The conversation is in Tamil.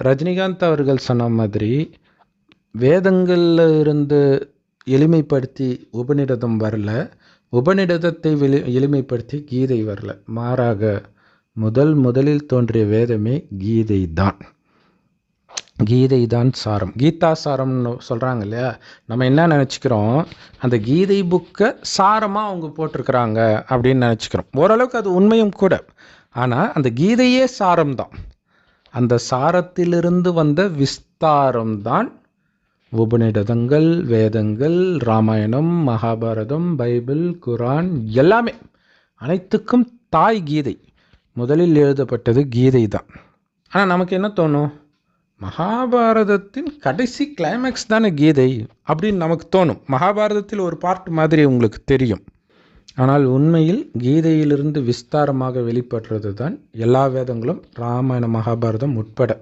ரஜினிகாந்த் அவர்கள் சொன்ன மாதிரி வேதங்கள்ல இருந்து எளிமைப்படுத்தி உபநிடதம் வரல, உபநிடதத்தை எளிமைப்படுத்தி கீதை வரல. மாறாக முதலில் தோன்றிய வேதமே கீதை தான். கீதை தான் சாரம். கீதா சாரம்னு சொல்கிறாங்க இல்லையா? நம்ம என்ன நினச்சிக்கிறோம், அந்த கீதை புக்கை சாரமாக அவங்க போட்டிருக்கிறாங்க அப்படின்னு நினச்சிக்கிறோம். ஓரளவுக்கு அது உண்மையும் கூட. ஆனால் அந்த கீதையே சாரம்தான். அந்த சாரத்திலிருந்து வந்த விஸ்தாரம்தான் உபநிடதங்கள், வேதங்கள், ராமாயணம், மகாபாரதம், பைபிள், குரான், எல்லாமே. அனைத்துக்கும் தாய் கீதை. முதலில் எழுதப்பட்டது கீதை தான். ஆனால் நமக்கு என்ன தோணும், மகாபாரதத்தின் கடைசி கிளைமேக்ஸ் தானே கீதை அப்படின்னு நமக்கு தோணும். மகாபாரதத்தில் ஒரு பார்ட் மாதிரி உங்களுக்கு தெரியும். ஆனால் உண்மையில் கீதையிலிருந்து விஸ்தாரமாக வெளிப்படுறது தான் எல்லா வேதங்களும், ராமாயண மகாபாரதம் உட்பட.